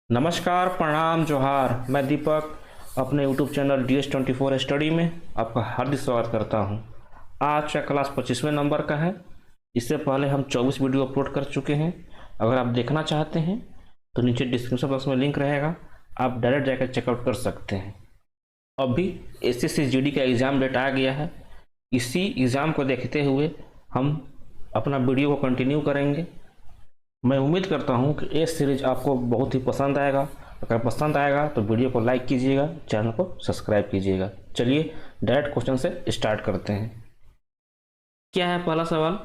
नमस्कार, प्रणाम, जोहार। मैं दीपक अपने YouTube चैनल DS24 स्टडी में आपका हार्दिक स्वागत करता हूं। आज का क्लास 25वें नंबर का है। इससे पहले हम 24 वीडियो अपलोड कर चुके हैं। अगर आप देखना चाहते हैं तो नीचे डिस्क्रिप्शन बॉक्स में लिंक रहेगा, आप डायरेक्ट जाकर चेकआउट कर सकते हैं। अभी SSC GD का एग्ज़ाम डेट आ गया है। इसी एग्ज़ाम को देखते हुए हम अपना वीडियो को कंटिन्यू करेंगे। मैं उम्मीद करता हूं कि ये सीरीज आपको बहुत ही पसंद आएगा। अगर पसंद आएगा तो वीडियो को लाइक कीजिएगा, चैनल को सब्सक्राइब कीजिएगा। चलिए डायरेक्ट क्वेश्चन से स्टार्ट करते हैं। क्या है पहला सवाल?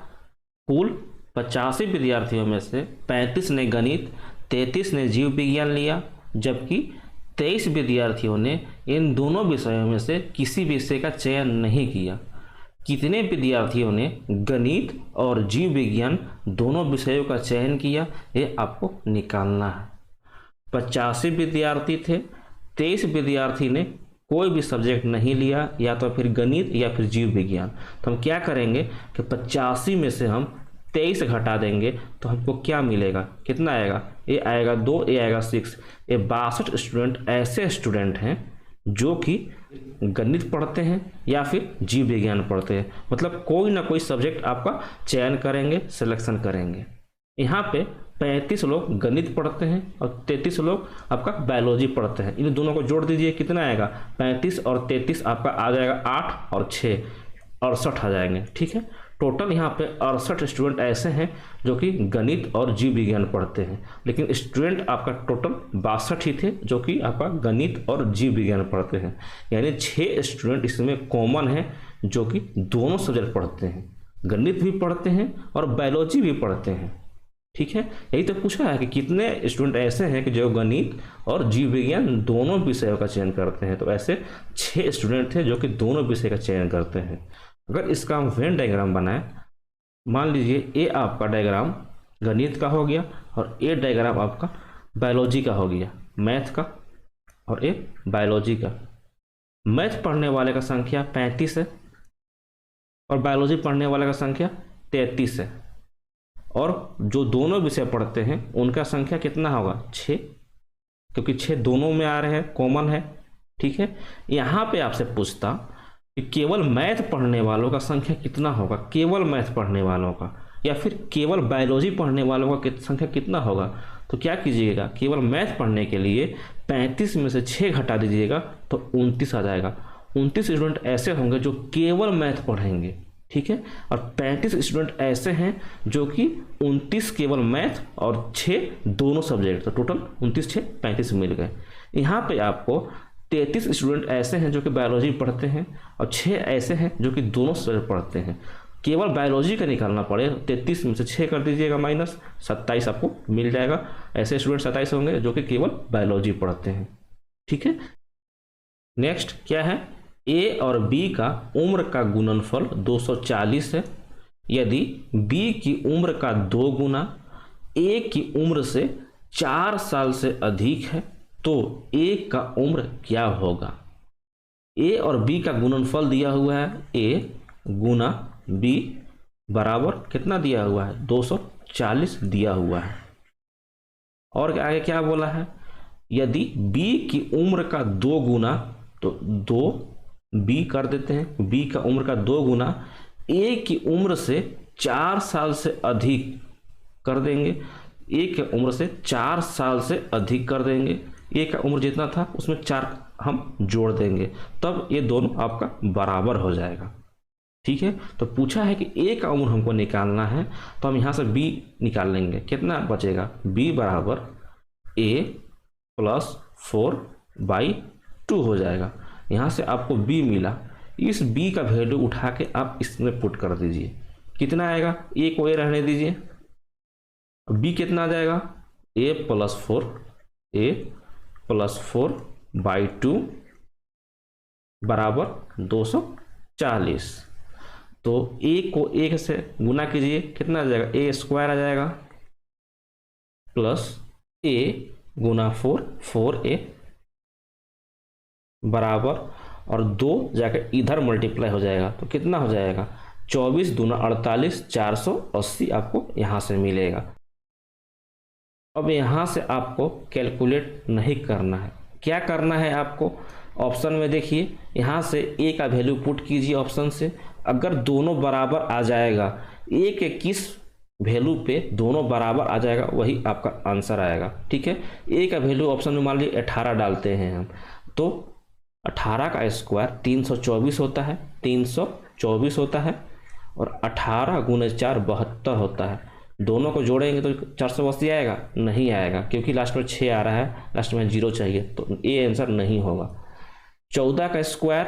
कुल 85 विद्यार्थियों में से 35 ने गणित, 33 ने जीव विज्ञान लिया, जबकि 23 विद्यार्थियों ने इन दोनों विषयों में से किसी विषय का चयन नहीं किया। कितने विद्यार्थियों ने गणित और जीव विज्ञान दोनों विषयों का चयन किया, ये आपको निकालना है। 85 विद्यार्थी थे, 23 विद्यार्थी ने कोई भी सब्जेक्ट नहीं लिया, या तो फिर गणित या फिर जीव विज्ञान। तो हम क्या करेंगे कि 85 में से हम 23 घटा देंगे तो हमको क्या मिलेगा, कितना आएगा? ये आएगा 2, ये आएगा 6। ये 62 स्टूडेंट ऐसे स्टूडेंट हैं जो कि गणित पढ़ते हैं या फिर जीव विज्ञान पढ़ते हैं। मतलब कोई ना कोई सब्जेक्ट आपका चयन करेंगे, सिलेक्शन करेंगे। यहाँ पे 35 लोग गणित पढ़ते हैं और 33 लोग आपका बायोलॉजी पढ़ते हैं। इन दोनों को जोड़ दीजिए, कितना आएगा? 35 और 33 आपका आ जाएगा 8 और 6 68 आ जाएंगे। ठीक है, टोटल यहाँ पे 68 स्टूडेंट ऐसे हैं जो कि गणित और जीव विज्ञान पढ़ते हैं। लेकिन स्टूडेंट आपका टोटल 62 ही थे जो कि आपका गणित और जीव विज्ञान पढ़ते हैं। यानी 6 स्टूडेंट इसमें कॉमन है जो कि दोनों सब्जेक्ट पढ़ते हैं, गणित भी पढ़ते हैं और बायोलॉजी भी पढ़ते हैं। ठीक है, यही तो पूछा है कि कितने स्टूडेंट ऐसे हैं कि जो गणित और जीव विज्ञान दोनों विषयों का चयन करते हैं। तो ऐसे 6 स्टूडेंट थे जो कि दोनों विषय का चयन करते हैं। अगर इसका हम वेन डायग्राम बनाएं, मान लीजिए ये आपका डायग्राम गणित का हो गया और ये डायग्राम आपका बायोलॉजी का हो गया, मैथ का, और ये बायोलॉजी का। मैथ पढ़ने वाले का संख्या 35 है और बायोलॉजी पढ़ने वाले का संख्या 33 है। और जो दोनों विषय पढ़ते हैं उनका संख्या कितना होगा? 6, क्योंकि 6 दोनों में आ रहे हैं, कॉमन है। ठीक है, यहाँ पे आपसे पूछता कि केवल मैथ पढ़ने वालों का संख्या कितना होगा, केवल मैथ पढ़ने वालों का, या फिर केवल बायोलॉजी पढ़ने वालों का संख्या कितना होगा। तो क्या कीजिएगा, केवल मैथ पढ़ने के लिए 35 में से 6 घटा दीजिएगा तो 29 आ जाएगा। 29 स्टूडेंट ऐसे होंगे जो केवल मैथ पढ़ेंगे। ठीक है, और 35 स्टूडेंट ऐसे हैं जो कि 29 केवल मैथ और 6 दोनों सब्जेक्ट, तो टोटल 29 6 35 मिल गए। यहाँ पे आपको 33 स्टूडेंट ऐसे हैं जो कि बायोलॉजी पढ़ते हैं और 6 ऐसे हैं जो कि दोनों सब्जेक्ट पढ़ते हैं। केवल बायोलॉजी का निकालना पड़े, 33 में से 6 कर दीजिएगा माइनस, 27 आपको मिल जाएगा। ऐसे स्टूडेंट 27 होंगे जो कि केवल बायोलॉजी पढ़ते हैं। ठीक है, नेक्स्ट क्या है? ए और बी का उम्र का गुणनफल 240 है। यदि बी की उम्र का 2 गुना ए की उम्र से 4 साल से अधिक है तो ए का उम्र क्या होगा? ए और बी का गुणनफल दिया हुआ है, ए गुना बी बराबर कितना दिया हुआ है? 240 दिया हुआ है। और आगे क्या बोला है? यदि बी की उम्र का 2 गुना, तो 2 बी कर देते हैं, बी का उम्र का 2 गुना ए की उम्र से 4 साल से अधिक कर देंगे। ए की उम्र से 4 साल से अधिक कर देंगे। ए का उम्र जितना था उसमें 4 हम जोड़ देंगे, तब ये दोनों आपका बराबर हो जाएगा। ठीक है, तो पूछा है कि ए का उम्र हमको निकालना है, तो हम यहाँ से बी निकाल लेंगे। कितना बचेगा? बी बराबर ए प्लस 4/2 हो जाएगा। यहाँ से आपको बी मिला, इस बी का वैल्यू उठा के आप इसमें पुट कर दीजिए। कितना आएगा? ए को ए रहने दीजिए, बी कितना आ जाएगा? ए प्लस 4/2 बराबर 240। तो ए को ए से गुना कीजिए, कितना आ जाएगा? ए स्क्वायर आ जाएगा प्लस ए गुना 4 बराबर, और 2 जाकर इधर मल्टीप्लाई हो जाएगा तो कितना हो जाएगा? 24 दूना 48, 480 आपको यहाँ से मिलेगा। अब यहाँ से आपको कैलकुलेट नहीं करना है। क्या करना है आपको, ऑप्शन में देखिए, यहाँ से ए का वैल्यू पुट कीजिए ऑप्शन से। अगर दोनों बराबर आ जाएगा, ए के किस वैल्यू पे दोनों बराबर आ जाएगा वही आपका आंसर आएगा। ठीक है, ए का वैल्यू ऑप्शन में मान लीजिए 18 डालते हैं हम, तो 18 का स्क्वायर 324 होता है, 324 होता है, और 18 गुने 4 72 होता है। दोनों को जोड़ेंगे तो 480 आएगा, नहीं आएगा, क्योंकि लास्ट में 6 आ रहा है, लास्ट में 0 चाहिए, तो ये आंसर नहीं होगा। 14 का स्क्वायर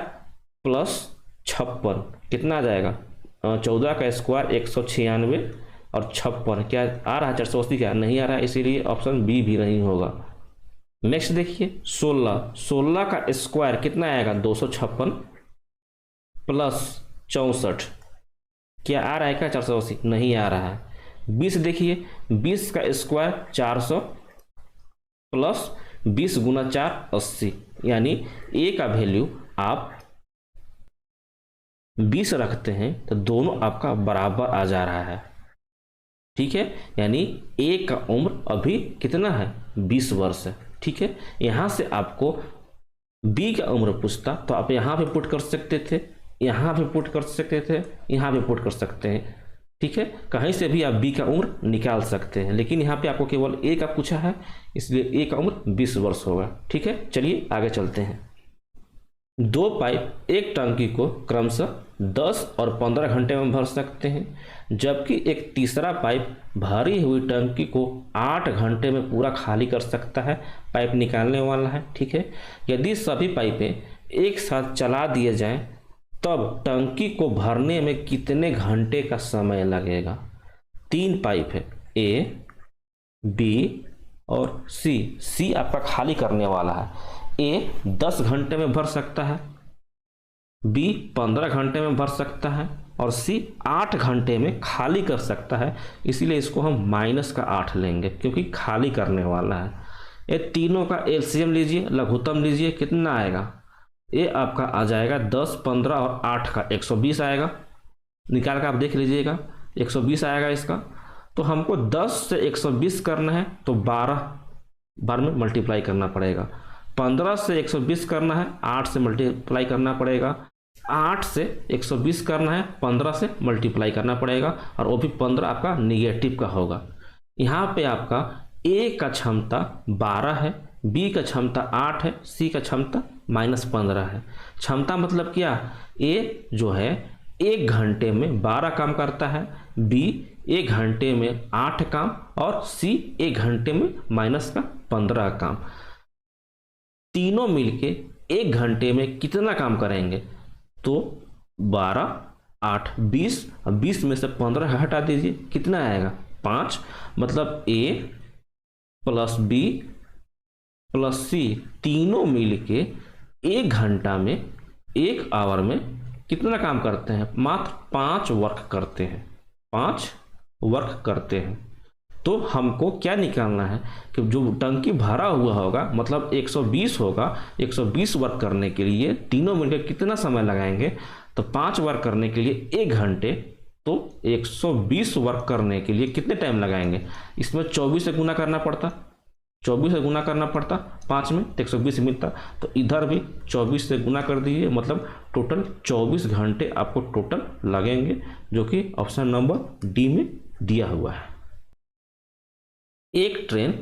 प्लस 56 कितना आ जाएगा, 14 का स्क्वायर 196 और 56 क्या आ रहा है, 480 क्या नहीं आ रहा है, इसीलिए ऑप्शन बी भी नहीं होगा। नेक्स्ट देखिए 16 का स्क्वायर कितना आएगा, 256 प्लस 64 क्या आ रहा है क्या, 480 नहीं आ रहा है। 20 देखिए, 20 का स्क्वायर 400 प्लस 20 गुना 4 80, यानी ए का वैल्यू आप 20 रखते हैं तो दोनों आपका बराबर आ जा रहा है। ठीक है, यानी ए का उम्र अभी कितना है, 20 वर्ष है। ठीक है, यहाँ से आपको बी का उम्र पूछता तो आप यहाँ पे पुट कर सकते थे, यहाँ पे पुट कर सकते थे, यहाँ पे पुट कर सकते हैं। ठीक है, कहीं से भी आप बी का उम्र निकाल सकते हैं, लेकिन यहाँ पे आपको केवल ए का पूछा है, इसलिए ए का उम्र 20 वर्ष होगा। ठीक है, चलिए आगे चलते हैं। 2 पाइप एक टंकी को क्रमशः 10 और 15 घंटे में भर सकते हैं, जबकि एक तीसरा पाइप भरी हुई टंकी को 8 घंटे में पूरा खाली कर सकता है। पाइप निकालने वाला है। ठीक है, यदि सभी पाइपें एक साथ चला दिए जाएं तब टंकी को भरने में कितने घंटे का समय लगेगा। 3 पाइप है, ए, बी और सी। सी आपका खाली करने वाला है। ए 10 घंटे में भर सकता है, बी 15 घंटे में भर सकता है, और सी 8 घंटे में खाली कर सकता है। इसीलिए इसको हम माइनस का 8 लेंगे, क्योंकि खाली करने वाला है। ये तीनों का एलसीएम लीजिए, लघुत्तम लीजिए, कितना आएगा, ये आपका आ जाएगा 10, 15 और 8 का 120 आएगा। निकाल कर आप देख लीजिएगा, 120 आएगा इसका। तो हमको 10 से 120 करना है तो 12 बार में मल्टीप्लाई करना पड़ेगा। 15 से 120 करना है, 8 से मल्टीप्लाई करना पड़ेगा। 8 से 120 करना है, 15 से मल्टीप्लाई करना पड़ेगा, और वो भी 15 आपका निगेटिव का होगा। यहाँ पे आपका ए का क्षमता 12 है, बी का क्षमता 8 है, सी का क्षमता -15 है। क्षमता मतलब क्या, ए जो है 1 घंटे में 12 काम करता है, बी 1 घंटे में 8 काम, और सी 1 घंटे में -15 काम। तीनों मिलके 1 घंटे में कितना काम करेंगे, तो 12, 8, 20, 20 में से 15 हटा दीजिए, कितना आएगा 5। मतलब ए प्लस बी प्लस सी तीनों मिलके 1 घंटा में, 1 आवर में कितना काम करते हैं, मात्र 5 वर्क करते हैं, 5 वर्क करते हैं। तो हमको क्या निकालना है कि जो टंकी भरा हुआ होगा, मतलब 120 होगा, 120 वर्क करने के लिए तीनों मिलकर कितना समय लगाएंगे, तो 5 वर्क करने के लिए 1 घंटे, तो 120 वर्क करने के लिए कितने टाइम लगाएंगे। इसमें 24 से गुना करना पड़ता, 24 से गुना करना पड़ता 5 में, तो 120 मिलता। तो इधर भी 24 से गुना कर दीजिए, मतलब टोटल 24 घंटे आपको टोटल लगेंगे, जो कि ऑप्शन नंबर डी में दिया हुआ है। एक ट्रेन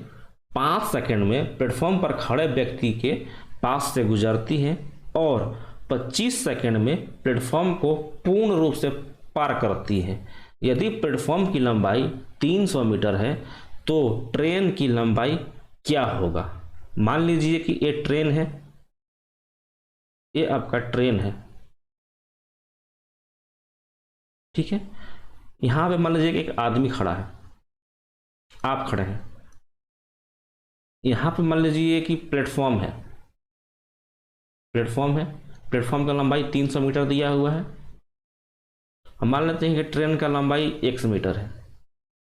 5 सेकंड में प्लेटफॉर्म पर खड़े व्यक्ति के पास से गुजरती है और 25 सेकंड में प्लेटफॉर्म को पूर्ण रूप से पार करती है। यदि प्लेटफॉर्म की लंबाई 300 मीटर है तो ट्रेन की लंबाई क्या होगा। मान लीजिए कि ये ट्रेन है, ये आपका ट्रेन है, ठीक है। यहां पे मान लीजिए कि एक आदमी खड़ा है, आप खड़े हैं। यहां पे मान लीजिए कि प्लेटफॉर्म है, प्लेटफॉर्म है, प्लेटफॉर्म का लंबाई 300 मीटर दिया हुआ है। हम मान लेते हैं कि ट्रेन का लंबाई 100 मीटर है,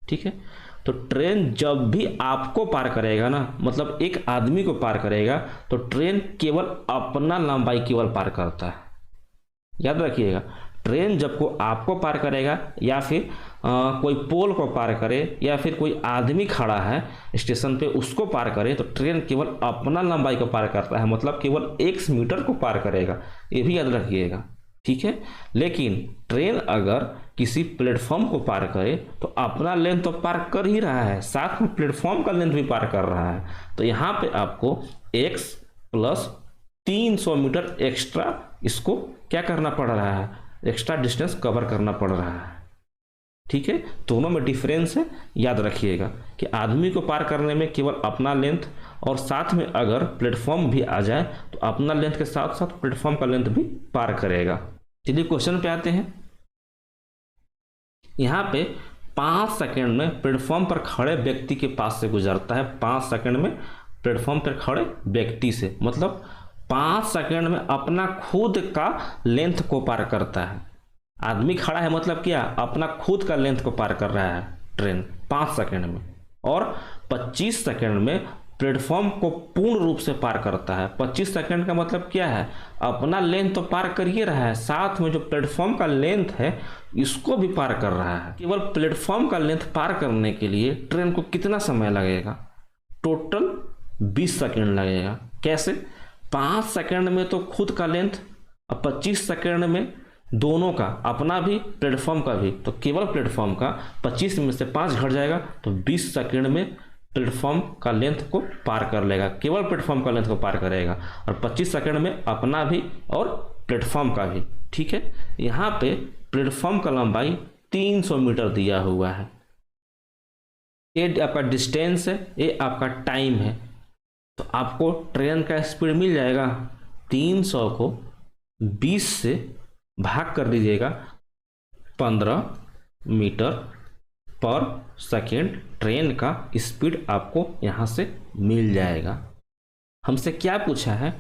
ठीक है। तो ट्रेन जब भी आपको पार करेगा ना, मतलब एक आदमी को पार करेगा, तो ट्रेन केवल अपना लंबाई केवल पार करता है। याद रखिएगा, ट्रेन जब को आपको पार करेगा या फिर कोई पोल को पार करे या फिर कोई आदमी खड़ा है स्टेशन पे उसको पार करे, तो ट्रेन केवल अपना लंबाई को पार करता है, मतलब केवल x मीटर को पार करेगा, ये भी याद रखिएगा, ठीक है। लेकिन ट्रेन अगर किसी प्लेटफॉर्म को पार करे तो अपना लेंथ तो पार कर ही रहा है, साथ में प्लेटफॉर्म का लेंथ भी पार कर रहा है। तो यहाँ पे आपको x प्लस 300 मीटर एक्स्ट्रा इसको क्या करना पड़ रहा है, एक्स्ट्रा डिस्टेंस कवर करना पड़ रहा है, ठीक है। दोनों में डिफरेंस है, याद रखिएगा कि आदमी को पार करने में केवल अपना लेंथ और साथ में अगर प्लेटफॉर्म भी आ जाए तो अपना लेंथ के साथ साथ प्लेटफॉर्म का लेंथ भी पार करेगा। चलिए क्वेश्चन पे आते हैं। यहाँ पे 5 सेकंड में प्लेटफॉर्म पर खड़े व्यक्ति के पास से गुजरता है, 5 सेकंड में प्लेटफॉर्म पर खड़े व्यक्ति से, मतलब 5 सेकंड में अपना खुद का लेंथ को पार करता है। आदमी खड़ा है मतलब क्या, अपना खुद का लेंथ को पार कर रहा है ट्रेन 5 सेकंड में, और 25 सेकंड में प्लेटफॉर्म को पूर्ण रूप से पार करता है। 25 सेकंड का मतलब क्या है, अपना लेंथ तो पार कर ही रहा है, साथ में जो प्लेटफॉर्म का लेंथ है इसको भी पार कर रहा है। केवल प्लेटफॉर्म का लेंथ पार करने के लिए ट्रेन को कितना समय लगेगा, टोटल 20 सेकंड लगेगा। कैसे, 5 सेकंड में तो खुद का लेंथ और 25 सेकंड में दोनों का, अपना भी प्लेटफॉर्म का भी, तो केवल प्लेटफॉर्म का 25 में से 5 घट जाएगा तो 20 सेकंड में प्लेटफॉर्म का लेंथ को पार कर लेगा, केवल प्लेटफॉर्म का लेंथ को पार करेगा, और 25 सेकंड में अपना भी और प्लेटफॉर्म का भी, ठीक है। यहाँ पे प्लेटफॉर्म का लंबाई 300 मीटर दिया हुआ है, ये आपका डिस्टेंस है, ये आपका टाइम है, तो आपको ट्रेन का स्पीड मिल जाएगा। 300 को 20 से भाग कर दीजिएगा, 15 मीटर पर सेकेंड ट्रेन का स्पीड आपको यहाँ से मिल जाएगा। हमसे क्या पूछा है,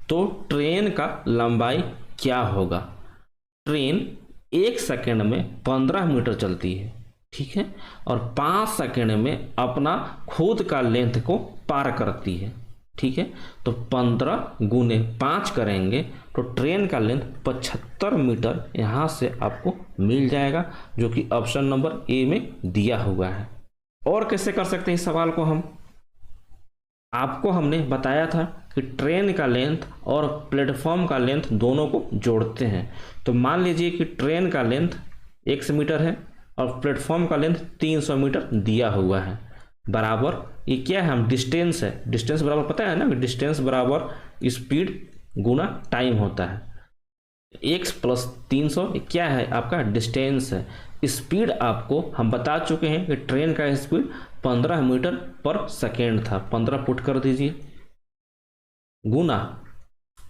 तो ट्रेन का लंबाई क्या होगा। ट्रेन 1 सेकेंड में 15 मीटर चलती है, ठीक है, और 5 सेकेंड में अपना खुद का लेंथ को पार करती है, ठीक है। तो 15 गुने 5 करेंगे तो ट्रेन का लेंथ 75 मीटर यहाँ से आपको मिल जाएगा, जो कि ऑप्शन नंबर ए में दिया हुआ है। और कैसे कर सकते हैं इस सवाल को हम, आपको हमने बताया था कि ट्रेन का लेंथ और प्लेटफॉर्म का लेंथ दोनों को जोड़ते हैं। तो मान लीजिए कि ट्रेन का लेंथ 1 मीटर है और प्लेटफॉर्म का लेंथ 300 मीटर दिया हुआ है, बराबर ये क्या है, हम डिस्टेंस है, डिस्टेंस बराबर पता है ना, डिस्टेंस बराबर स्पीड गुना टाइम होता है। x प्लस 300 क्या है, आपका डिस्टेंस है। स्पीड आपको हम बता चुके हैं कि ट्रेन का स्पीड 15 मीटर पर सेकेंड था, 15 पुट कर दीजिए, गुना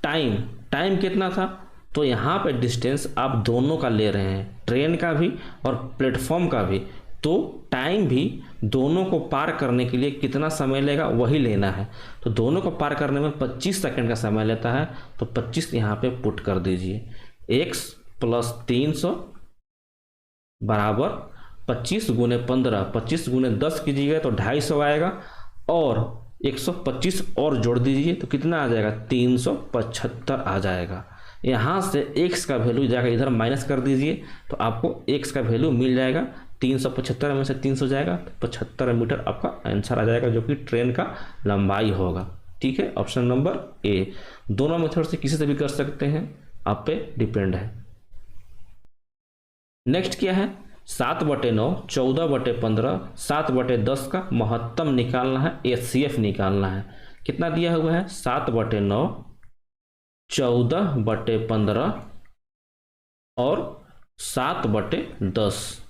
टाइम, टाइम कितना था, तो यहाँ पे डिस्टेंस आप दोनों का ले रहे हैं, ट्रेन का भी और प्लेटफॉर्म का भी, तो टाइम भी दोनों को पार करने के लिए कितना समय लेगा वही लेना है। तो दोनों को पार करने में 25 सेकंड का समय लेता है, तो 25 यहाँ पे पुट कर दीजिए। x प्लस 300 बराबर 25 गुने 15, 25 गुने 10 कीजिएगा तो 250 आएगा, और 125 और जोड़ दीजिए तो कितना आ जाएगा, 375 आ जाएगा। यहाँ से x का वैल्यू जाकर इधर माइनस कर दीजिए तो आपको x का वैल्यू मिल जाएगा, 375 में से 300 जाएगा तो 75 मीटर आपका आंसर आ जाएगा, जो कि ट्रेन का लंबाई होगा, ठीक है। Option number A. दोनों मेथड से किसी से भी कर सकते हैं, आप पे डिपेंड है। नेक्स्ट क्या है, 7/9, 14/15, 7/10 का महत्तम निकालना है, HCF निकालना है। कितना दिया हुआ है, 7/9, 14/15 और 7/10,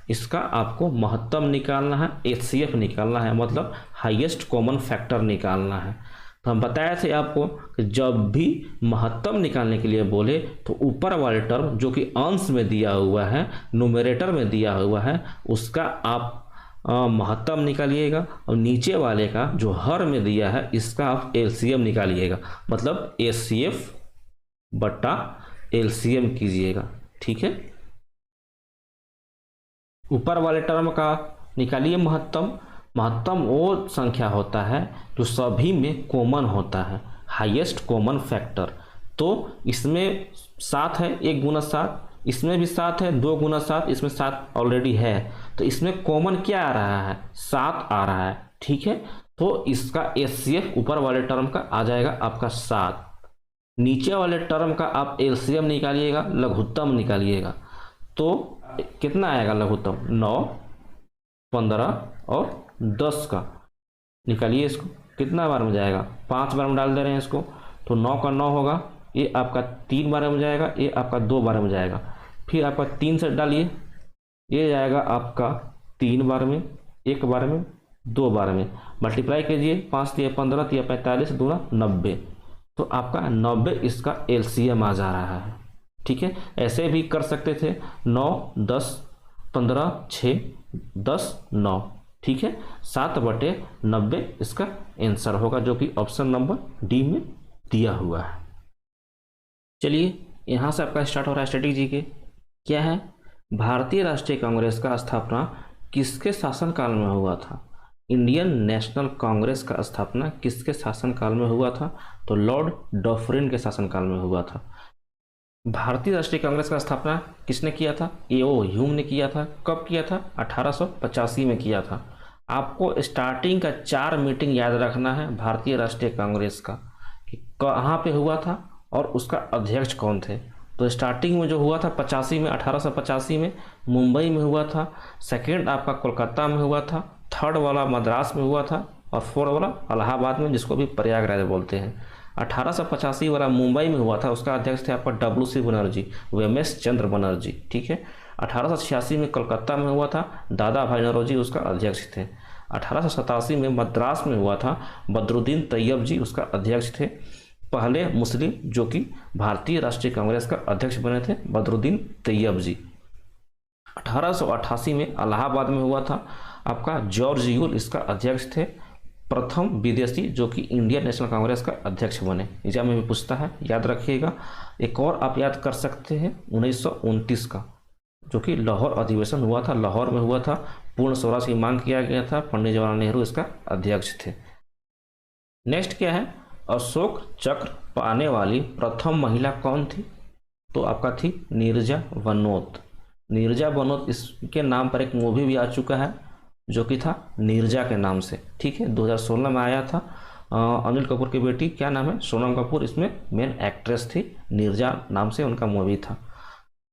इसका आपको महत्तम निकालना है, HCF निकालना है, मतलब हाईएस्ट कॉमन फैक्टर निकालना है। तो हम बताए थे आपको कि जब भी महत्तम निकालने के लिए बोले तो ऊपर वाले टर्म जो कि अंश में दिया हुआ है, न्यूमरेटर में दिया हुआ है, उसका आप महत्तम निकालिएगा, और नीचे वाले का जो हर में दिया है इसका आप LCM निकालिएगा, मतलब HCF बटा LCM कीजिएगा, ठीक है। ऊपर वाले टर्म का निकालिए महत्तम। महत्तम वो संख्या होता है जो सभी में कॉमन होता है, हाईएस्ट कॉमन फैक्टर। तो इसमें 7 है, 1 गुना 7, इसमें भी 7 है, 2 गुना 7, इसमें 7 ऑलरेडी है, तो इसमें कॉमन क्या आ रहा है, 7 आ रहा है। ठीक है, तो इसका HCF ऊपर वाले टर्म का आ जाएगा आपका 7, नीचे वाले टर्म का आप LCM निकालिएगा, लघुत्तम निकालिएगा, तो कितना आएगा लघुत्तम, 9, 15 और 10 का निकालिए। इसको कितना बार में जाएगा, 5 बार में डाल दे रहे हैं इसको, तो 9 का 9 होगा, ये आपका 3 बार में जाएगा, ये आपका 2 बार में जाएगा, फिर आपका 3 से डालिए, ये जाएगा आपका 3 बार में, 1 बार में, 2 बार में, मल्टीप्लाई कीजिए, 5 तिया 15 तिया 45 दूना 90, तो आपका 90 इसका LCM आ जा रहा है। ठीक है, ऐसे भी कर सकते थे, 9, 10, 15, 6, 10, 9। ठीक है, 7/90 इसका आंसर होगा, जो कि ऑप्शन नंबर डी में दिया हुआ है। चलिए यहाँ से आपका स्टार्ट हो रहा है स्ट्रेटेजी के, क्या है, भारतीय राष्ट्रीय कांग्रेस का स्थापना किसके शासनकाल में हुआ था। इंडियन नेशनल कांग्रेस का स्थापना किसके शासनकाल में हुआ था, तो लॉर्ड डॉफरिन के शासनकाल में हुआ था। भारतीय राष्ट्रीय कांग्रेस का स्थापना किसने किया था, A.O. ह्यूम ने किया था। कब किया था, 1885 में किया था। आपको स्टार्टिंग का 4 मीटिंग याद रखना है भारतीय राष्ट्रीय कांग्रेस का, कि कहाँ पे हुआ था और उसका अध्यक्ष कौन थे। तो स्टार्टिंग में जो हुआ था 85 में, 1885 में मुंबई में हुआ था, सेकेंड आपका कोलकाता में हुआ था, थर्ड वाला मद्रास में हुआ था, और फोर्थ वाला इलाहाबाद में, जिसको भी प्रयागराज बोलते हैं। 1885 वाला मुंबई में हुआ था, उसका अध्यक्ष थे आपका WC बनर्जी, WMS चंद्र बनर्जी। ठीक है, 1886 में कलकत्ता में हुआ था, दादा भाई नौरोजी उसका अध्यक्ष थे। 1887 में मद्रास में हुआ था, बदरुद्दीन तैयब जी उसका अध्यक्ष थे, पहले मुस्लिम जो कि भारतीय राष्ट्रीय कांग्रेस का अध्यक्ष बने थे, बदरुद्दीन तैयब जी। 1888 में इलाहाबाद में हुआ था, आपका जॉर्ज यूल इसका अध्यक्ष थे, प्रथम विदेशी जो कि इंडियन नेशनल कांग्रेस का अध्यक्ष बने। एग्जाम में भी पूछता है, याद रखिएगा। एक और आप याद कर सकते हैं 1929 का, जो कि लाहौर अधिवेशन हुआ था, लाहौर में हुआ था, पूर्ण स्वराज की मांग किया गया था, पंडित जवाहरलाल नेहरू इसका अध्यक्ष थे। नेक्स्ट क्या है, अशोक चक्र पाने वाली प्रथम महिला कौन थी, तो आपका थी नीरजा बनोत। नीरजा बनोत, इसके नाम पर एक मूवी भी आ चुका है जो कि था नीरजा के नाम से। ठीक है, 2016 में आया था। अनिल कपूर की बेटी क्या नाम है, सोनम कपूर इसमें मेन एक्ट्रेस थी, नीरजा नाम से उनका मूवी था।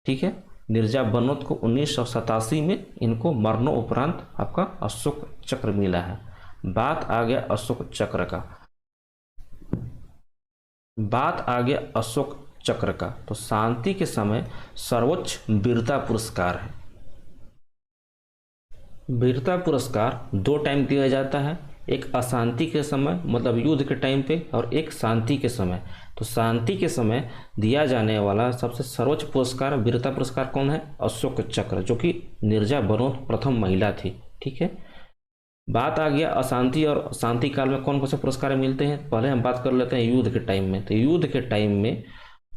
ठीक है, नीरजा बनोत को 1987 में इनको मरणोपरांत आपका अशोक चक्र मिला है। बात आ गया अशोक चक्र का, बात आ गया अशोक चक्र का, तो शांति के समय सर्वोच्च वीरता पुरस्कार है। वीरता पुरस्कार 2 टाइम दिया जाता है, एक अशांति के समय मतलब युद्ध के टाइम पे, और एक शांति के समय। तो शांति के समय दिया जाने वाला सबसे सर्वोच्च पुरस्कार वीरता पुरस्कार कौन है, अशोक चक्र, जो कि नीरजा बनोत प्रथम महिला थी। ठीक है, बात आ गया अशांति और शांति काल में कौन कौन से पुरस्कार मिलते हैं। पहले हम बात कर लेते हैं युद्ध के टाइम में। तो युद्ध के टाइम में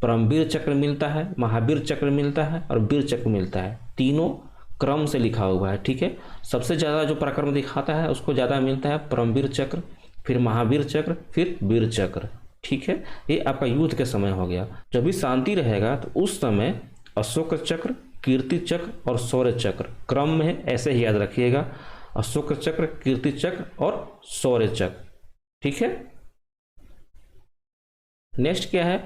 परमवीर चक्र मिलता है, महावीर चक्र मिलता है और वीर चक्र मिलता है, तीनों क्रम से लिखा हुआ है। ठीक है, सबसे ज़्यादा जो पराक्रम दिखाता है उसको ज़्यादा मिलता है परमवीर चक्र, फिर महावीर चक्र, फिर वीर चक्र। ठीक है, ये आपका युद्ध के समय हो गया। जब भी शांति रहेगा तो उस समय अशोक चक्र, कीर्ति चक्र और शौर्य चक्र क्रम में है, ऐसे ही याद रखिएगा, अशोक चक्र, कीर्ति चक्र और शौर्य चक्र। ठीक है, नेक्स्ट क्या है,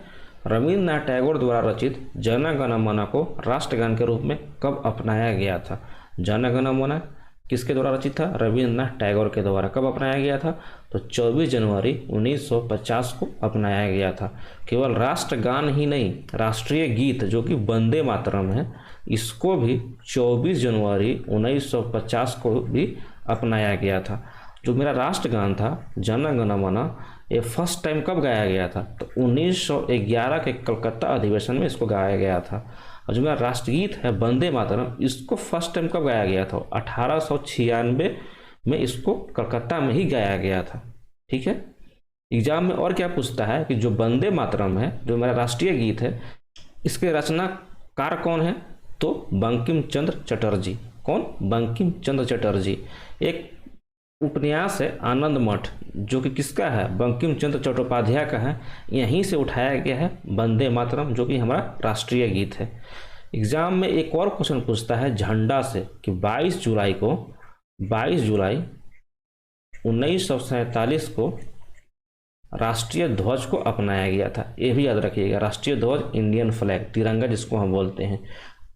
रविन्द्रनाथ टैगोर द्वारा रचित जन गण मन को राष्ट्रगान के रूप में कब अपनाया गया था। जन गण मन किसके द्वारा रचित था, रविन्द्रनाथ टैगोर के द्वारा। कब अपनाया गया था, तो 24 जनवरी 1950 को अपनाया गया था। केवल राष्ट्रगान ही नहीं, राष्ट्रीय गीत जो कि वंदे मातरम है, इसको भी 24 जनवरी 1950 को भी अपनाया गया था। जो मेरा राष्ट्रगान था जन गण मन, ये फर्स्ट टाइम कब गाया गया था, तो 1911 के कलकत्ता अधिवेशन में इसको गाया गया था। और जो मेरा राष्ट्रगीत है वंदे मातरम, इसको फर्स्ट टाइम कब गाया गया था, 1896 में इसको कलकत्ता में ही गाया गया था। ठीक है, एग्जाम में और क्या पूछता है कि जो वंदे मातरम है, जो मेरा राष्ट्रीय गीत है, इसके रचनाकार कौन है, तो बंकिम चंद्र चटर्जी। कौन, बंकिम चंद्र चटर्जी। एक उपन्यास है आनंद मठ, जो कि किसका है, बंकिम चंद्र चट्टोपाध्याय का है। यहीं से उठाया गया है वंदे मातरम, जो कि हमारा राष्ट्रीय गीत है। एग्जाम में एक और क्वेश्चन पूछता है झंडा से कि 22 जुलाई 1947 को राष्ट्रीय ध्वज को अपनाया गया था। ये भी याद रखिएगा, राष्ट्रीय ध्वज इंडियन फ्लैग, तिरंगा जिसको हम बोलते हैं।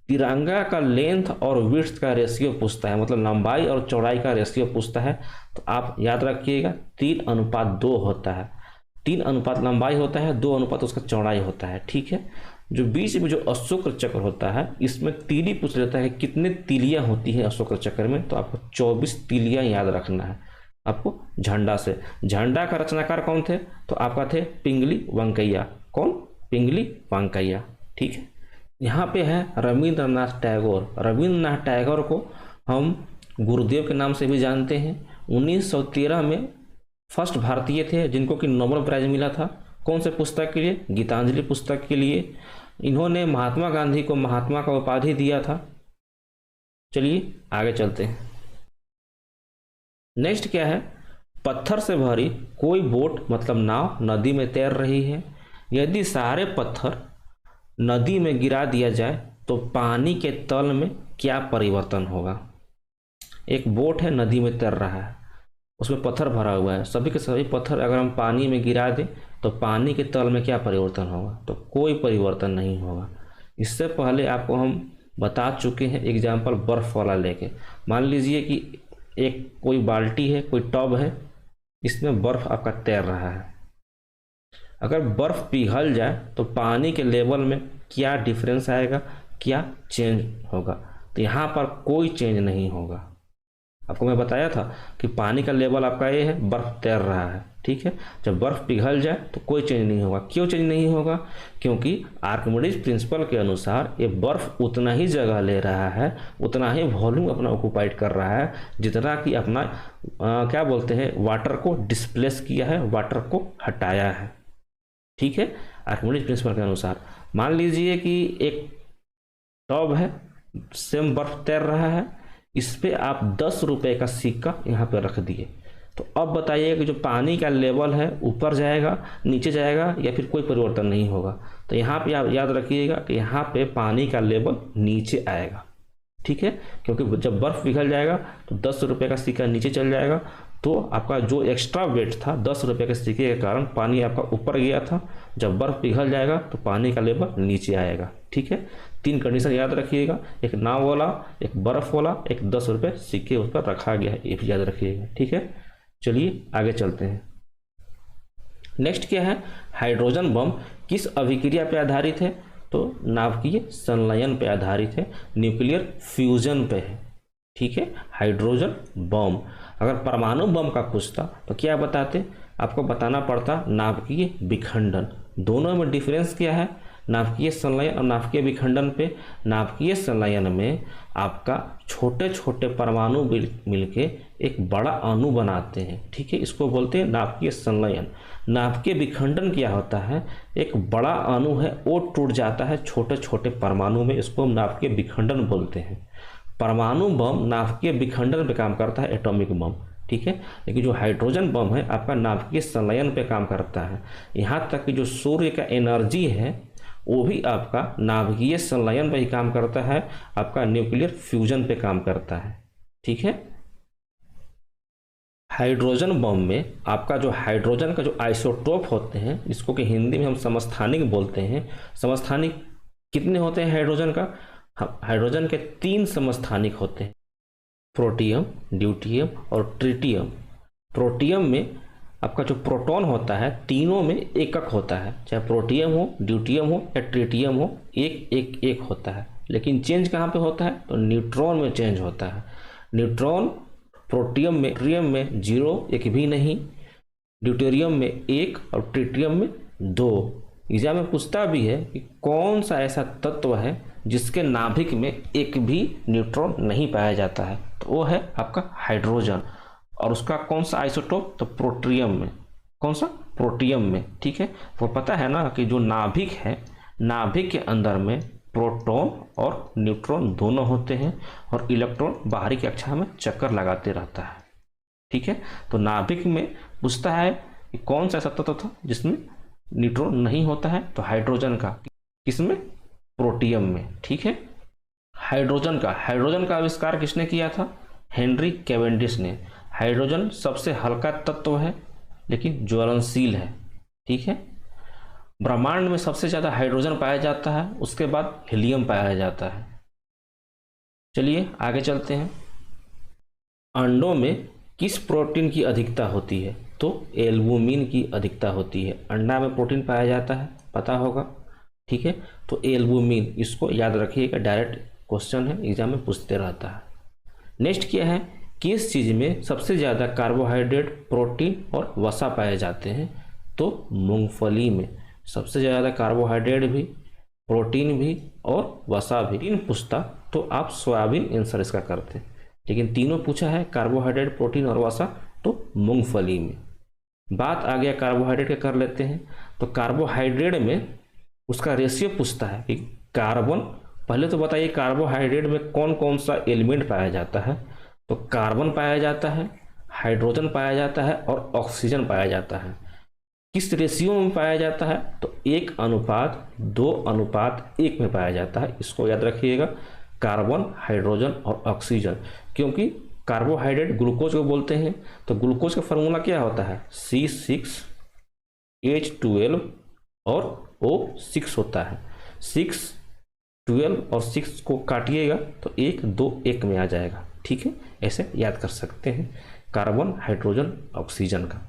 तिरंगा का लेंथ और विड्थ का रेशियो पूछता है, मतलब लंबाई और चौड़ाई का रेशियो पूछता है, तो आप याद रखिएगा 3:2 होता है। 3 अनुपात लंबाई होता है, 2 अनुपात उसका चौड़ाई होता है। ठीक है, जो बीच में जो अशोक चक्र होता है, इसमें तीली पूछ लेता है कितने तीलियां होती है अशोक चक्र में, तो आपको 24 तीलियां याद रखना है आपको झंडा से। झंडा का रचनाकार कौन थे, तो आपका थे पिंगली वेंकैया। कौन, पिंगली वेंकैया। ठीक है, यहाँ पे है रविंद्रनाथ टैगोर। रविंद्रनाथ टैगोर को हम गुरुदेव के नाम से भी जानते हैं। 1913 में फर्स्ट भारतीय थे जिनको कि नोबेल प्राइज मिला था। कौन से पुस्तक के लिए, गीतांजलि पुस्तक के लिए। इन्होंने महात्मा गांधी को महात्मा का उपाधि दिया था। चलिए आगे चलते हैं। नेक्स्ट क्या है, पत्थर से भरी कोई बोट मतलब नाव नदी में तैर रही है। यदि सारे पत्थर नदी में गिरा दिया जाए तो पानी के तल में क्या परिवर्तन होगा। एक बोट है, नदी में तैर रहा है, उसमें पत्थर भरा हुआ है, सभी के सभी पत्थर अगर हम पानी में गिरा दें तो पानी के तल में क्या परिवर्तन होगा, तो कोई परिवर्तन नहीं होगा। इससे पहले आपको हम बता चुके हैं एग्जाम्पल बर्फ़ वाला लेके। मान लीजिए कि एक कोई बाल्टी है, कोई टब है, इसमें बर्फ़ आपका तैर रहा है। अगर बर्फ़ पिघल जाए तो पानी के लेवल में क्या डिफरेंस आएगा, क्या चेंज होगा, तो यहाँ पर कोई चेंज नहीं होगा। आपको मैं बताया था कि पानी का लेवल आपका ये है, बर्फ़ तैर रहा है। ठीक है, जब बर्फ़ पिघल जाए तो कोई चेंज नहीं होगा। क्यों चेंज नहीं होगा, क्योंकि आर्किमिडीज प्रिंसिपल के अनुसार ये बर्फ़ उतना ही जगह ले रहा है, उतना ही वॉल्यूम अपना ऑक्यूपाइड कर रहा है जितना कि अपना क्या बोलते हैं, वाटर को डिस्प्लेस किया है, वाटर को हटाया है। ठीक है, आर्किमिडीज प्रिंसिपल के अनुसार। मान लीजिए कि एक टब है, सेम बर्फ़ तैर रहा है, इस पे आप 10 रुपये का सिक्का यहाँ पे रख दिए, तो अब बताइए कि जो पानी का लेवल है ऊपर जाएगा, नीचे जाएगा, या फिर कोई परिवर्तन नहीं होगा। तो यहाँ पे आप याद रखिएगा कि यहाँ पे पानी का लेवल नीचे आएगा। ठीक है, क्योंकि जब बर्फ़ पिघल जाएगा तो 10 रुपये का सिक्का नीचे चल जाएगा, तो आपका जो एक्स्ट्रा वेट था 10 रुपये के सिक्के के कारण पानी आपका ऊपर गया था। जब बर्फ़ पिघल जाएगा तो पानी का लेवल नीचे आएगा। ठीक है, 3 कंडीशन याद रखिएगा, एक नाव वाला, एक बर्फ़ वाला, एक 10 रुपये सिक्के उस पर रखा गया है, ये भी याद रखिएगा। ठीक है, चलिए आगे चलते हैं। नेक्स्ट क्या है, हाइड्रोजन बम किस अभिक्रिया पर आधारित है, तो नाभिकीय संलयन पर आधारित है, न्यूक्लियर फ्यूजन पे है। ठीक है, हाइड्रोजन बम। अगर परमाणु बम का पूछता तो क्या बताते, आपको बताना पड़ता नाभिकीय विखंडन। दोनों में डिफरेंस क्या है, नाभिकीय संलयन और नाभिकीय विखंडन पे। नाभिकीय संलयन में आपका छोटे छोटे परमाणु मिलके एक बड़ा अणु बनाते हैं। ठीक है, इसको बोलते हैं नाभिकीय संलयन। नाभिकीय विखंडन क्या होता है, एक बड़ा अणु है वो टूट जाता है छोटे छोटे परमाणु में, इसको हम नाभिकीय विखंडन बोलते हैं। परमाणु बम नाभिकीय विखंडन पे काम करता है, एटॉमिक बम। ठीक है, लेकिन जो हाइड्रोजन बम है आपका नाभिकीय संलयन पे काम करता है। यहाँ तक कि जो सूर्य का एनर्जी है वो भी आपका नाभिकीय संलयन पे ही काम करता है, आपका न्यूक्लियर फ्यूजन पे काम करता है। ठीक है, हाइड्रोजन बम में आपका जो हाइड्रोजन का जो आइसोटोप होते हैं, इसको कि हिंदी में हम समस्थानिक बोलते हैं। समस्थानिक कितने होते हैं हाइड्रोजन का, हाइड्रोजन के 3 समस्थानिक होते हैं, प्रोटियम, ड्यूटियम और ट्रिटियम। प्रोटियम में आपका जो प्रोटॉन होता है तीनों में एकक होता है, चाहे प्रोटियम हो, ड्यूटियम हो या ट्रिटियम हो, एक एक एक होता है। लेकिन चेंज कहाँ पे होता है, तो न्यूट्रॉन में चेंज होता है। न्यूट्रॉन प्रोटियम में, ट्रिटियम में 0 एक भी नहीं, ड्यूटेरियम में 1 और ट्रिटियम में 2। एग्जाम में पूछता भी है कि कौन सा ऐसा तत्व है जिसके नाभिक में एक भी न्यूट्रॉन नहीं पाया जाता है, तो वो है आपका हाइड्रोजन। और उसका कौन सा आइसोटोप, तो प्रोटियम में। कौन सा, प्रोटियम में। ठीक है, वो पता है ना कि जो नाभिक है, नाभिक के अंदर में प्रोटॉन और न्यूट्रॉन दोनों होते हैं और इलेक्ट्रॉन बाहरी कक्षा में चक्कर लगाते रहता है। ठीक है, तो नाभिक में पूछता है कि कौन सा ऐसा तत्व था जिसमें न्यूट्रॉन नहीं होता है, तो हाइड्रोजन का। किसमें? प्रोटियम में। ठीक है, हाइड्रोजन का आविष्कार किसने किया था? हेनरी कैवेंडिश ने। हाइड्रोजन सबसे हल्का तत्व है लेकिन ज्वलनशील है। ठीक है, ब्रह्मांड में सबसे ज़्यादा हाइड्रोजन पाया जाता है, उसके बाद हीलियम पाया जाता है। चलिए आगे चलते हैं। अंडों में किस प्रोटीन की अधिकता होती है? तो एल्बुमिन की अधिकता होती है। अंडा में प्रोटीन पाया जाता है, पता होगा। ठीक है, तो एल्बुमिन, इसको याद रखिएगा, डायरेक्ट क्वेश्चन है, एग्जाम में पूछते रहता है। नेक्स्ट क्या है? किस चीज़ में सबसे ज़्यादा कार्बोहाइड्रेट, प्रोटीन और वसा पाए जाते हैं? तो मूंगफली में सबसे ज़्यादा कार्बोहाइड्रेट भी, प्रोटीन भी और वसा भी। तीन पूछता तो आप सोयाबीन आंसर इसका करते, लेकिन तीनों पूछा है, कार्बोहाइड्रेट, प्रोटीन और वसा, तो मूंगफली में। बात आ गया कार्बोहाइड्रेट का, कर लेते हैं। तो कार्बोहाइड्रेट में उसका रेशियो पूछता है कि कार्बन, पहले तो बताइए कार्बोहाइड्रेट में कौन कौन सा एलिमेंट पाया जाता है? तो कार्बन पाया जाता है, हाइड्रोजन पाया जाता है और ऑक्सीजन पाया जाता है। किस रेशियो में पाया जाता है? तो 1:2:1 में पाया जाता है। इसको याद रखिएगा, कार्बन, हाइड्रोजन और ऑक्सीजन। क्योंकि कार्बोहाइड्रेट ग्लूकोज को बोलते हैं, तो ग्लूकोज का फॉर्मूला क्या होता है? C6H12 और O6 होता है। 6, 12 और 6 को काटिएगा तो 1:2:1 में आ जाएगा। ठीक है, ऐसे याद कर सकते हैं कार्बन, हाइड्रोजन, ऑक्सीजन का।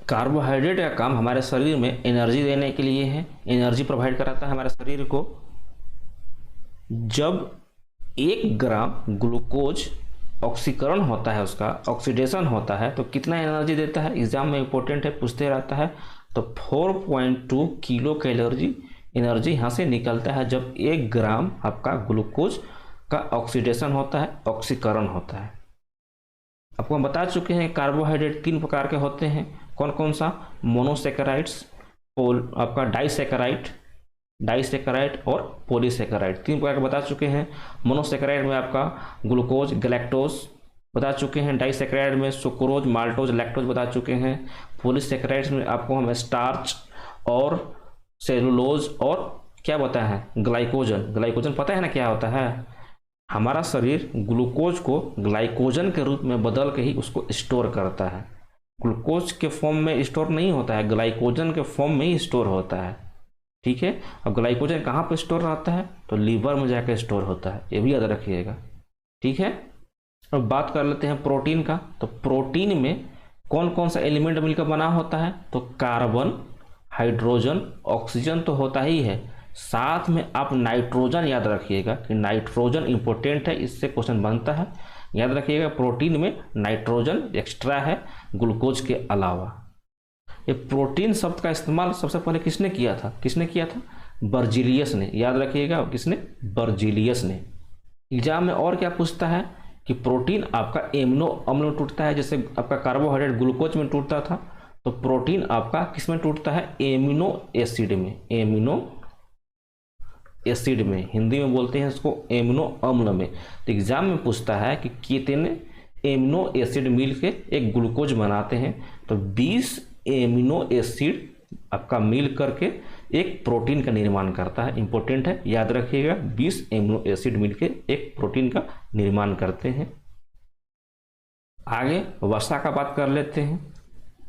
कार्बोहाइड्रेट का काम हमारे शरीर में एनर्जी देने के लिए है, एनर्जी प्रोवाइड कराता है हमारे शरीर को। जब 1 ग्राम ग्लूकोज ऑक्सीकरण होता है, उसका ऑक्सीडेशन होता है, तो कितना एनर्जी देता है? एग्जाम में इंपॉर्टेंट है, पूछते रहता है। तो 4.2 किलो कैलोरी एनर्जी यहाँ से निकलता है जब 1 ग्राम आपका ग्लूकोज का ऑक्सीडेशन होता है, ऑक्सीकरण होता है। आपको हम बता चुके हैं कार्बोहाइड्रेट 3 प्रकार के होते हैं। कौन कौन सा? मोनोसेकेराइड्स, आपका डाइसेकेराइड और पॉलीसेकेराइड, 3 प्रकार के बता चुके हैं। मोनोसेकेराइड में आपका ग्लूकोज, गैलेक्टोज बता चुके हैं। डाइसेकेराइड में सुक्रोज, माल्टोज, लैक्टोज बता चुके हैं। पॉलीसेकेराइड्स में आपको हम स्टार्च और सेलुलोज और क्या बताया है? ग्लाइकोजन पता है ना क्या होता है? हमारा शरीर ग्लूकोज को ग्लाइकोजन के रूप में बदल के ही उसको स्टोर करता है। ग्लूकोज के फॉर्म में स्टोर नहीं होता है, ग्लाइकोजन के फॉर्म में ही स्टोर होता है। ठीक है, और ग्लाइकोजन कहाँ पर स्टोर रहता है? तो लीवर में जाकर स्टोर होता है, ये भी याद रखिएगा। ठीक है, अब बात कर लेते हैं प्रोटीन का। तो प्रोटीन में कौन कौन सा एलिमेंट मिलकर बना होता है? तो कार्बन, हाइड्रोजन, ऑक्सीजन तो होता ही है, साथ में आप नाइट्रोजन याद रखिएगा कि नाइट्रोजन इंपॉर्टेंट है, इससे क्वेश्चन बनता है। याद रखिएगा प्रोटीन में नाइट्रोजन एक्स्ट्रा है ग्लूकोज के अलावा। ये प्रोटीन शब्द का इस्तेमाल सबसे पहले किसने किया था? बर्जीलियस ने। याद रखिएगा, किसने? बर्जीलियस ने। एग्जाम में और क्या पूछता है कि प्रोटीन आपका एमिनो अम्ल में टूटता है, जैसे आपका कार्बोहाइड्रेट ग्लूकोज में टूटता था, तो प्रोटीन आपका किस में टूटता है? एमिनो एसिड में। एमिनो एसिड में, हिंदी में बोलते हैं इसको एमिनो अम्ल में। तो एग्जाम में पूछता है कि कितने एमिनो एसिड मिल के एक ग्लूकोज बनाते हैं? तो 20 एमिनो एसिड आपका मिल करके एक प्रोटीन का निर्माण करता है। इंपॉर्टेंट है, याद रखिएगा, 20 एमिनो एसिड मिलके एक प्रोटीन का निर्माण करते हैं। आगे वसा का बात कर लेते हैं।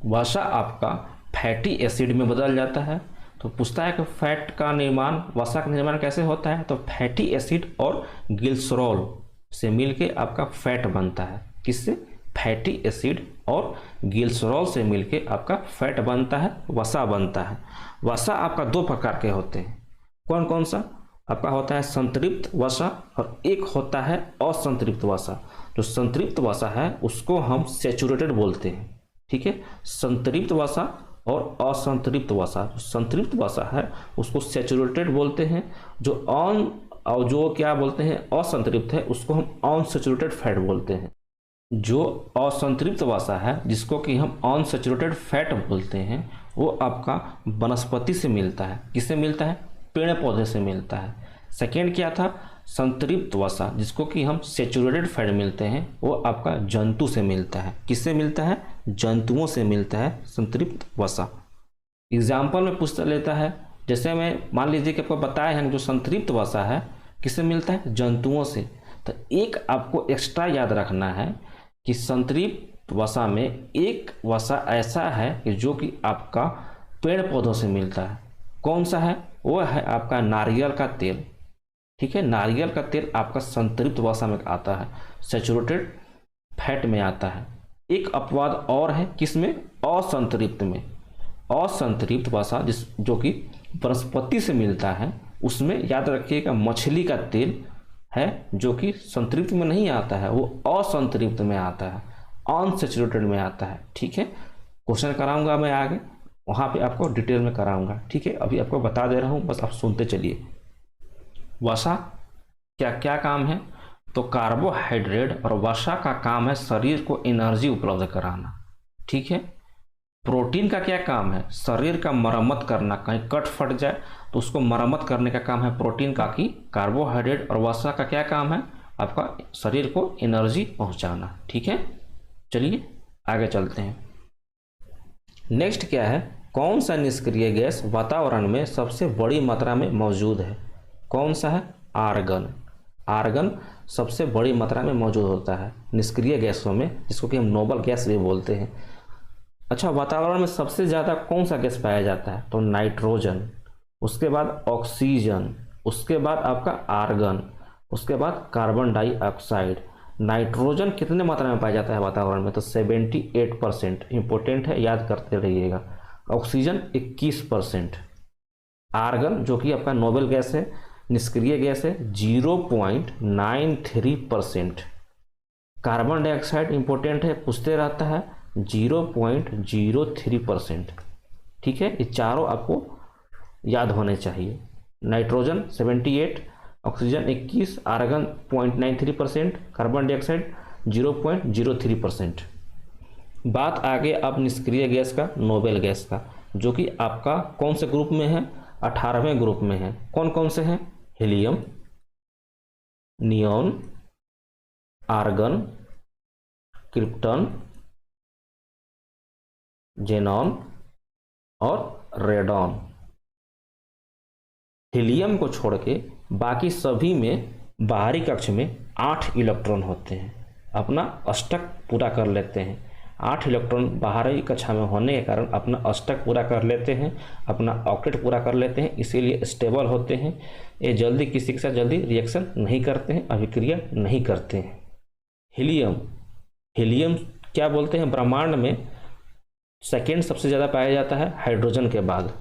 वसा आपका फैटी एसिड में बदल जाता है। तो पूछता है कि फैट का निर्माण, वसा का निर्माण कैसे होता है? तो फैटी एसिड और ग्लिसरॉल से मिलके आपका फैट बनता है। किससे? फैटी एसिड और ग्लिसरॉल से मिलके आपका फैट बनता है, वसा बनता है। वसा आपका 2 प्रकार के होते हैं। कौन कौन सा? आपका होता है संतृप्त वसा और एक होता है असंतृप्त वसा। जो संतृप्त वसा है उसको हम सैचुरेटेड बोलते हैं। ठीक है, संतृप्त वसा और असंतृप्त वसा। जो संतृप्त वसा है उसको सैचुरेटेड बोलते हैं, जो क्या बोलते हैं असंतृप्त है उसको हम अनसैचुरेटेड फैट बोलते हैं। जो असंतृप्त वसा है जिसको कि हम अनसैचुरेटेड फैट बोलते हैं, वो आपका वनस्पति से मिलता है। किससे मिलता है? पेड़ पौधे से मिलता है। सेकेंड क्या था? संतृप्त वसा, जिसको कि हम सेचुरेटेड फैट मिलते हैं, वो आपका जंतु से मिलता है। किससे मिलता है? जंतुओं से मिलता है संतृप्त वसा। एग्जाम्पल में पूछ लेता है, जैसे मैं मान लीजिए कि आपको बताया है जो संतृप्त वसा है किससे मिलता है? जंतुओं से। तो एक आपको एक्स्ट्रा याद रखना है कि संतृप्त वसा में एक वसा ऐसा है कि जो कि आपका पेड़ पौधों से मिलता है। कौन सा है? वो है आपका नारियल का तेल। ठीक है, नारियल का तेल आपका संतृप्त वसा में आता है, सैचुरेटेड फैट में आता है। एक अपवाद और है, किसमें? असंतृप्त में। असंतृप्त वसा जो कि वनस्पति से मिलता है, उसमें याद रखिएगा मछली का तेल है जो कि संतृप्त में नहीं आता है, वो असंतृप्त में आता है, अनसैचुरेटेड में आता है। ठीक है, क्वेश्चन कराऊंगा मैं आगे, वहाँ पे आपको डिटेल में कराऊंगा। ठीक है, अभी आपको बता दे रहा हूँ, बस आप सुनते चलिए। वसा क्या क्या काम है? तो कार्बोहाइड्रेट और वसा का काम है शरीर को एनर्जी उपलब्ध कराना। ठीक है, प्रोटीन का क्या काम है? शरीर का मरम्मत करना, कहीं कट फट जाए तो उसको मरम्मत करने का काम है प्रोटीन का। कि कार्बोहाइड्रेट और वसा का क्या काम है? आपका शरीर को एनर्जी पहुंचाना। ठीक है, चलिए आगे चलते हैं। नेक्स्ट क्या है? कौन सा निष्क्रिय गैस वातावरण में सबसे बड़ी मात्रा में मौजूद है? कौन सा है? आर्गन। आर्गन सबसे बड़ी मात्रा में मौजूद होता है निष्क्रिय गैसों में, जिसको कि हम नोबल गैस भी बोलते हैं। अच्छा, वातावरण में सबसे ज़्यादा कौन सा गैस पाया जाता है? तो नाइट्रोजन, उसके बाद ऑक्सीजन, उसके बाद आपका आर्गन, उसके बाद कार्बन डाइऑक्साइड। नाइट्रोजन कितने मात्रा में पाया जाता है वातावरण में? तो 78%। इंपॉर्टेंट है, याद करते रहिएगा। ऑक्सीजन 21%। आर्गन जो कि आपका नोबल गैस है, निष्क्रिय गैस है, 0.93%। कार्बन डाइऑक्साइड इंपॉर्टेंट है, पूछते रहता है, 0.03%। ठीक है, ये चारों आपको याद होने चाहिए। Nitrogen 78, oxygen 21, argon 0.93%, carbon dioxide 0.03%। बात आगे अब निष्क्रिय गैस का, नोबल गैस का, जो कि आपका कौन से ग्रुप में है? 18वें ग्रुप में है। कौन कौन से हैं? Helium, neon, argon, krypton, xenon और रेडॉन। हीलियम को छोड़ के बाकी सभी में बाहरी कक्ष में 8 इलेक्ट्रॉन होते हैं, अपना अष्टक पूरा कर लेते हैं। 8 इलेक्ट्रॉन बाहरी कक्षा में होने के कारण अपना अष्टक पूरा कर लेते हैं, अपना ऑक्टेट पूरा कर लेते हैं, इसीलिए स्टेबल होते हैं। ये जल्दी किसी के साथ जल्दी रिएक्शन नहीं करते हैं, अभिक्रिया नहीं करते हैं। हीलियम, हीलियम क्या बोलते हैं? ब्रह्मांड में सेकेंड सबसे ज़्यादा पाया जाता है हाइड्रोजन के बाद।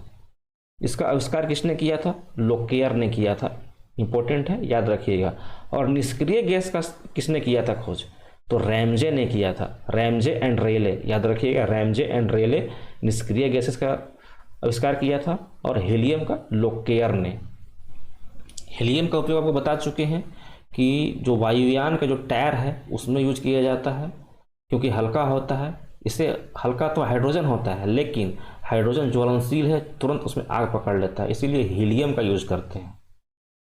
इसका आविष्कार किसने किया था? लोकेयर ने किया था। इंपॉर्टेंट है, याद रखिएगा। और निष्क्रिय गैस का किसने किया था खोज? तो रैमजे ने किया था। रैमजे एंड रेले, याद रखिएगा, रैमजे एंड रेले निष्क्रिय गैसेस का आविष्कार किया था, और हीलियम का लोकेयर ने। हीलियम का उपयोग आपको बता चुके हैं कि जो वायुयान का जो टायर है उसमें यूज किया जाता है, क्योंकि हल्का होता है। इससे हल्का तो हाइड्रोजन होता है, लेकिन हाइड्रोजन ज्वलनशील है, तुरंत उसमें आग पकड़ लेता है, इसीलिए हीलियम का यूज करते हैं।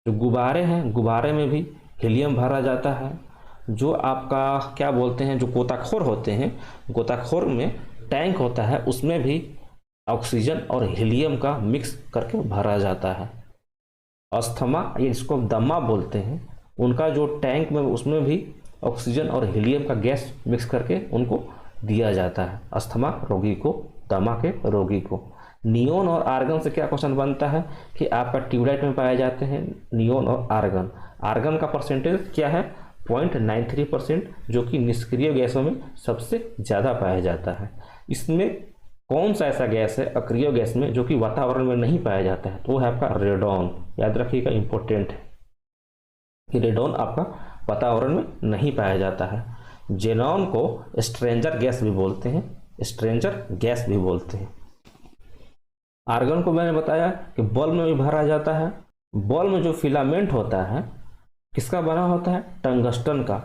जो गुब्बारे हैं, गुब्बारे में भी हीलियम भरा जाता है। जो आपका क्या बोलते हैं, जो गोताखोर होते हैं, गोताखोर में टैंक होता है, उसमें भी ऑक्सीजन और हीलियम का मिक्स करके भरा जाता है। अस्थमा, ये जिसको दमा बोलते हैं, उनका जो टैंक में, उसमें भी ऑक्सीजन और हीलियम का गैस मिक्स करके उनको दिया जाता है, अस्थमा रोगी को, दमा के रोगी को। नियोन और आर्गन से क्या क्वेश्चन बनता है कि आपका ट्यूबलाइट में पाए जाते हैं नियोन और आर्गन। आर्गन का परसेंटेज क्या है? 0.93%, जो कि निष्क्रिय गैसों में सबसे ज़्यादा पाया जाता है। इसमें कौन सा ऐसा गैस है अक्रिय गैस में जो कि वातावरण में नहीं पाया जाता है? तो वो है आपका रेडॉन। याद रखिएगा, इंपॉर्टेंट है कि रेडॉन आपका वातावरण में नहीं पाया जाता है। जेनॉन को स्ट्रेंजर गैस भी बोलते हैं, स्ट्रेंजर गैस भी बोलते हैं। आर्गन को मैंने बताया कि बल्ब में भी भरा जाता है। बल्ब में जो फिलामेंट होता है किसका बना होता है? टंगस्टन का।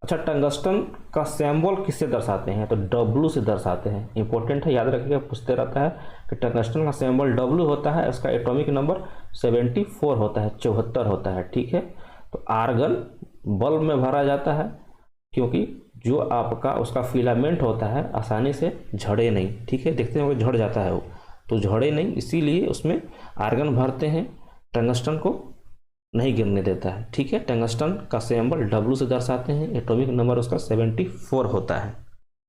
अच्छा, टंगस्टन का सिंबल किससे दर्शाते हैं? तो W से दर्शाते हैं। इंपॉर्टेंट है, याद रखिएगा, पूछते रहता है कि टंगस्टन का सिंबल W होता है, उसका एटॉमिक नंबर 74 होता है, 74 होता है। ठीक है, तो आर्गन बल्ब में भरा जाता है, क्योंकि जो आपका उसका फिलामेंट होता है आसानी से झड़े नहीं, ठीक है, देखते हैं झड़ जाता है वो, तो झड़े नहीं, इसीलिए उसमें आर्गन भरते हैं, टंगस्टन को नहीं गिरने देता है, ठीक है। टंगस्टन का सिंबल W से दर्शाते हैं, एटॉमिक नंबर उसका 74 होता है।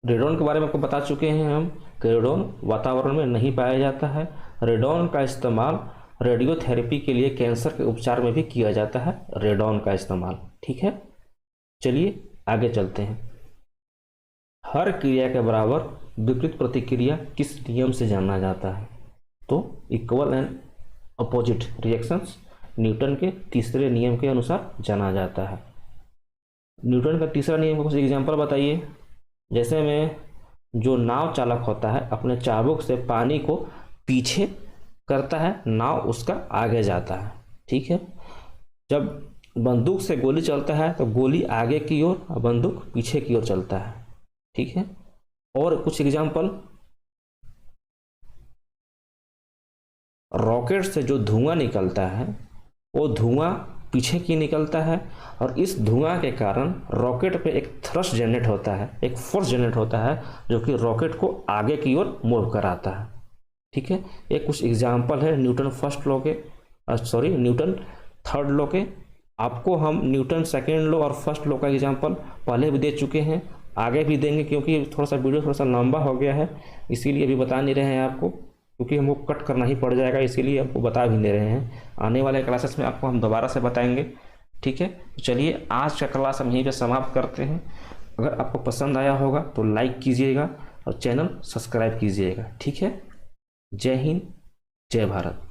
रेडॉन के बारे में आपको बता चुके हैं हम, रेडॉन वातावरण में नहीं पाया जाता है। रेडॉन का इस्तेमाल रेडियोथेरेपी के लिए कैंसर के उपचार में भी किया जाता है, रेडॉन का इस्तेमाल, ठीक है। चलिए आगे चलते हैं। हर क्रिया के बराबर विपरीत प्रतिक्रिया किस नियम से जाना जाता है? तो equal and opposite reactions Newton के तीसरे नियम के अनुसार जाना जाता है। न्यूटन का तीसरा नियम का कुछ एग्जाम्पल बताइए। जैसे में जो नाव चालक होता है अपने चाबुक से पानी को पीछे करता है, नाव उसका आगे जाता है, ठीक है। जब बंदूक से गोली चलता है तो गोली आगे की ओर और बंदूक पीछे की ओर चलता है, ठीक है। और कुछ एग्जाम्पल, रॉकेट से जो धुआं निकलता है वो धुआं पीछे की निकलता है, और इस धुआं के कारण रॉकेट पे एक थ्रस्ट जनरेट होता है, एक फोर्स जनरेट होता है जो कि रॉकेट को आगे की ओर मूव कराता है, ठीक है। ये कुछ एग्जाम्पल है न्यूटन फर्स्ट लॉ के, न्यूटन थर्ड लॉ के। आपको हम न्यूटन सेकेंड लॉ और फर्स्ट लॉ का एग्जाम्पल पहले भी दे चुके हैं, आगे भी देंगे, क्योंकि थोड़ा सा वीडियो थोड़ा सा लंबा हो गया है, इसीलिए अभी बता नहीं रहे हैं आपको, क्योंकि हमको कट करना ही पड़ जाएगा, इसीलिए आपको बता भी नहीं रहे हैं। आने वाले क्लासेस में आपको हम दोबारा से बताएंगे, ठीक है। चलिए आज का क्लास हम यहीं पे समाप्त करते हैं। अगर आपको पसंद आया होगा तो लाइक कीजिएगा और चैनल सब्सक्राइब कीजिएगा, ठीक है। जय हिंद, जय भारत।